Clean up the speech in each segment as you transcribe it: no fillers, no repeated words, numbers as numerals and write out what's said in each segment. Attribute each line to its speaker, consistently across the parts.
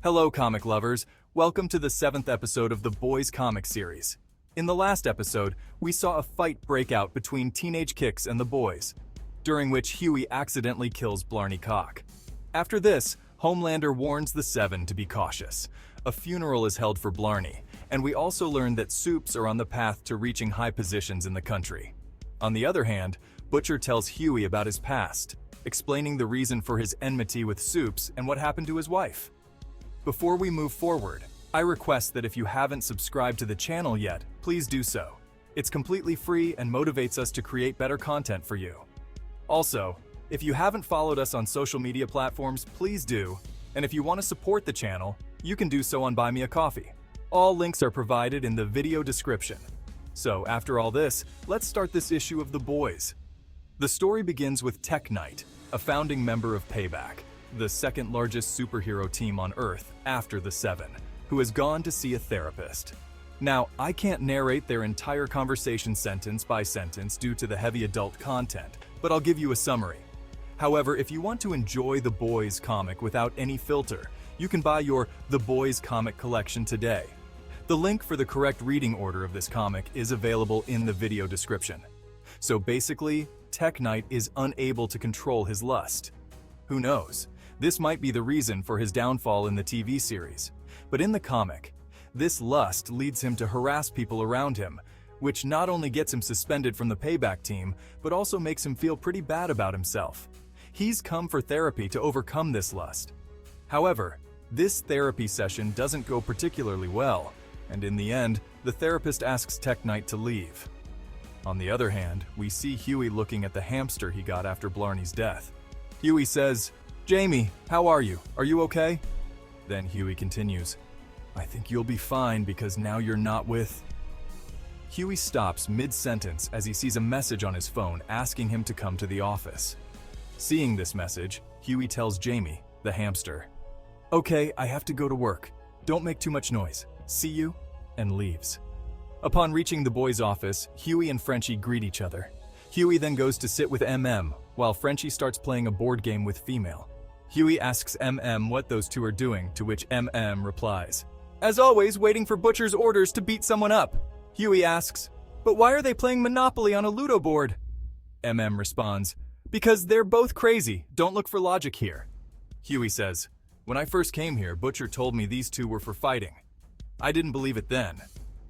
Speaker 1: Hello, comic lovers. Welcome to the 7th episode of the Boys comic series. In the last episode, we saw a fight break out between Teenage Kicks and the boys, during which Huey accidentally kills Blarney Cock. After this, Homelander warns the Seven to be cautious. A funeral is held for Blarney, and we also learn that Supes are on the path to reaching high positions in the country. On the other hand, Butcher tells Huey about his past, explaining the reason for his enmity with Supes and what happened to his wife. Before we move forward, I request that if you haven't subscribed to the channel yet, please do so. It's completely free and motivates us to create better content for you. Also, if you haven't followed us on social media platforms, please do. And if you want to support the channel, you can do so on Buy Me a Coffee. All links are provided in the video description. So after all this, let's start this issue of The Boys. The story begins with Tek Knight, a founding member of Payback, the second largest superhero team on Earth after the Seven, who has gone to see a therapist. Now, I can't narrate their entire conversation sentence by sentence due to the heavy adult content, but I'll give you a summary. However, if you want to enjoy The Boys comic without any filter, you can buy your The Boys comic collection today. The link for the correct reading order of this comic is available in the video description. So basically, Tek Knight is unable to control his lust. Who knows? This might be the reason for his downfall in the TV series. But in the comic, this lust leads him to harass people around him, which not only gets him suspended from the Payback team, but also makes him feel pretty bad about himself. He's come for therapy to overcome this lust. However, this therapy session doesn't go particularly well, and in the end, the therapist asks Tek Knight to leave. On the other hand, we see Huey looking at the hamster he got after Blarney's death. Huey says, "Jamie, how are you? Are you okay?" Then Huey continues, "I think you'll be fine because now you're not with..." Huey stops mid-sentence as he sees a message on his phone asking him to come to the office. Seeing this message, Huey tells Jamie, the hamster, "Okay, I have to go to work. Don't make too much noise. See you," and leaves. Upon reaching the boys' office, Huey and Frenchie greet each other. Huey then goes to sit with MM, while Frenchie starts playing a board game with Female. Huey asks MM what those two are doing, to which MM replies, "As always, waiting for Butcher's orders to beat someone up." Huey asks, "But why are they playing Monopoly on a Ludo board?" MM responds, "Because they're both crazy, don't look for logic here." Huey says, "When I first came here, Butcher told me these two were for fighting. I didn't believe it then.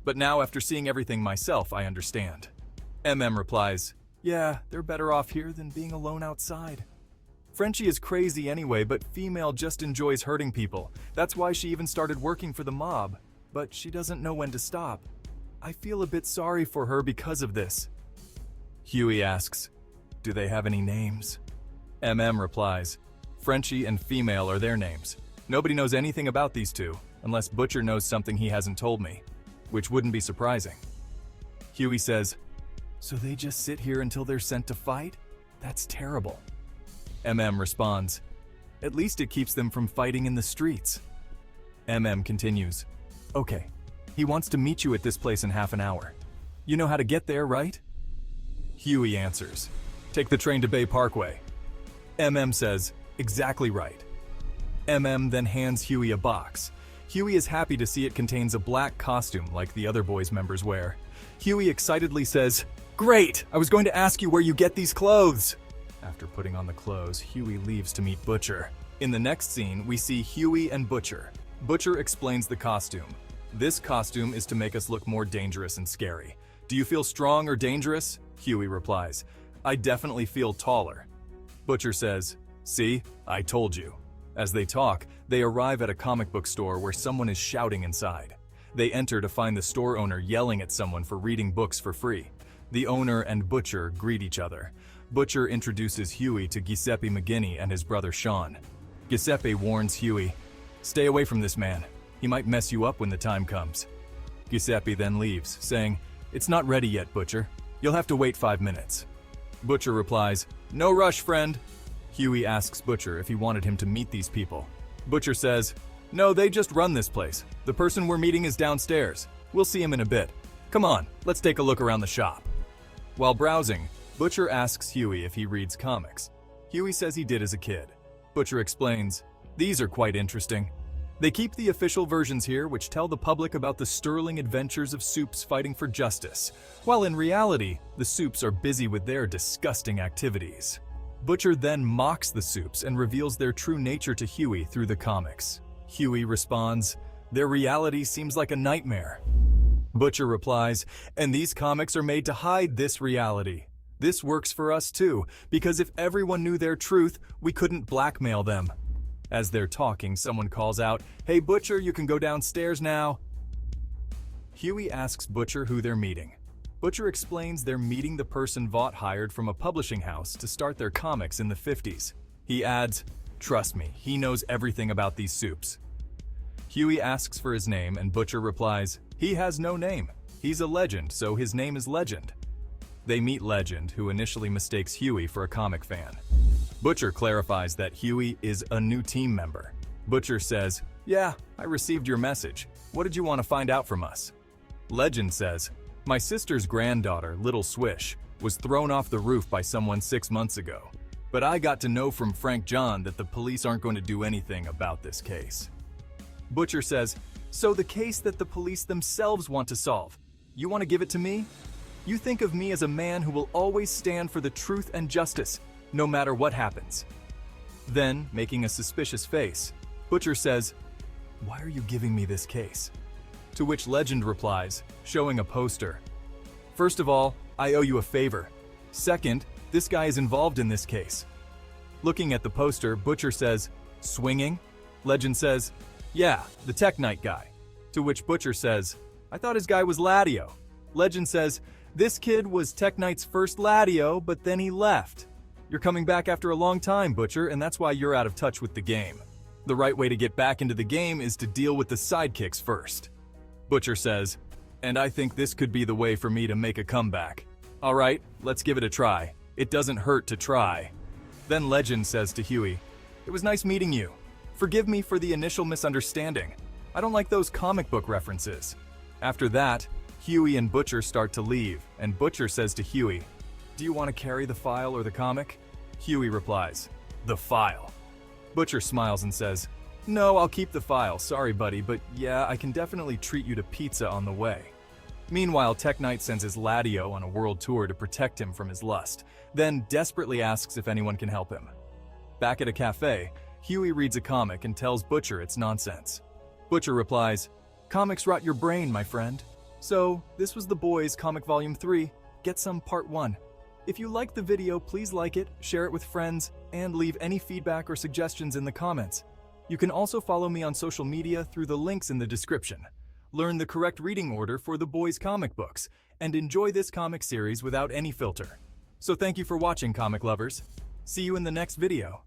Speaker 1: But now, after seeing everything myself, I understand." MM replies, "Yeah, they're better off here than being alone outside. Frenchie is crazy anyway, but Female just enjoys hurting people. That's why she even started working for the mob. But she doesn't know when to stop. I feel a bit sorry for her because of this." Huey asks, "Do they have any names?" MM replies, "Frenchie and Female are their names. Nobody knows anything about these two, unless Butcher knows something he hasn't told me, which wouldn't be surprising." Huey says, "So they just sit here until they're sent to fight? That's terrible." MM responds, "At least it keeps them from fighting in the streets." MM continues, "Okay, he wants to meet you at this place in half an hour. You know how to get there, right?" Huey answers, "Take the train to Bay Parkway." MM says, "Exactly right." MM then hands Huey a box. Huey is happy to see it contains a black costume like the other boys' members wear. Huey excitedly says, "Great! I was going to ask you where you get these clothes." After putting on the clothes, Huey leaves to meet Butcher. In the next scene, we see Huey and Butcher. Butcher explains the costume. "This costume is to make us look more dangerous and scary. Do you feel strong or dangerous?" Huey replies, "I definitely feel taller." Butcher says, "See, I told you." As they talk, they arrive at a comic book store where someone is shouting inside. They enter to find the store owner yelling at someone for reading books for free. The owner and Butcher greet each other. Butcher introduces Huey to Giuseppe McGinney and his brother Sean. Giuseppe warns Huey, "Stay away from this man. He might mess you up when the time comes." Giuseppe then leaves, saying, "It's not ready yet, Butcher. You'll have to wait 5 minutes." Butcher replies, "No rush, friend." Huey asks Butcher if he wanted him to meet these people. Butcher says, "No, they just run this place. The person we're meeting is downstairs. We'll see him in a bit. Come on, let's take a look around the shop." While browsing, Butcher asks Huey if he reads comics. Huey says he did as a kid. Butcher explains, "These are quite interesting." They keep the official versions here, which tell the public about the sterling adventures of Supes fighting for justice, while in reality, the Supes are busy with their disgusting activities. Butcher then mocks the Supes and reveals their true nature to Huey through the comics. Huey responds, "Their reality seems like a nightmare." Butcher replies, "And these comics are made to hide this reality. This works for us too, because if everyone knew their truth, we couldn't blackmail them." As they're talking, someone calls out, "Hey Butcher, you can go downstairs now." Huey asks Butcher who they're meeting. Butcher explains they're meeting the person Vought hired from a publishing house to start their comics in the 50s. He adds, "Trust me, he knows everything about these Supes." Huey asks for his name and Butcher replies, "He has no name. He's a legend, so his name is Legend." They meet Legend, who initially mistakes Huey for a comic fan. Butcher clarifies that Huey is a new team member. Butcher says, "Yeah, I received your message. What did you want to find out from us?" Legend says, "My sister's granddaughter, Little Swish, was thrown off the roof by someone 6 months ago. But I got to know from Frank John that the police aren't going to do anything about this case." Butcher says, "So the case that the police themselves want to solve, you want to give it to me? You think of me as a man who will always stand for the truth and justice, no matter what happens." Then, making a suspicious face, Butcher says, "Why are you giving me this case?" To which Legend replies, showing a poster, "First of all, I owe you a favor. Second, this guy is involved in this case." Looking at the poster, Butcher says, "Swinging?" Legend says, "Yeah, the Tech Knight guy." To which Butcher says, "I thought his guy was Ladio." Legend says, "This kid was Tech Knight's first Ladio, but then he left. You're coming back after a long time, Butcher, and that's why you're out of touch with the game. The right way to get back into the game is to deal with the sidekicks first." Butcher says, "And I think this could be the way for me to make a comeback. All right, let's give it a try. It doesn't hurt to try." Then Legend says to Huey, "It was nice meeting you. Forgive me for the initial misunderstanding. I don't like those comic book references." After that, Huey and Butcher start to leave, and Butcher says to Huey, "Do you want to carry the file or the comic?" Huey replies, "The file." Butcher smiles and says, "No, I'll keep the file. Sorry, buddy, but yeah, I can definitely treat you to pizza on the way." Meanwhile, Tech Knight sends his Ladio on a world tour to protect him from his lust, then desperately asks if anyone can help him. Back at a cafe, Huey reads a comic and tells Butcher it's nonsense. Butcher replies, "Comics rot your brain, my friend. So, this was The Boys Comic Volume 3. Get some Part 1. If you liked the video, please like it, share it with friends, and leave any feedback or suggestions in the comments. You can also follow me on social media through the links in the description. Learn the correct reading order for The Boys comic books, and enjoy this comic series without any filter. So thank you for watching, comic lovers. See you in the next video.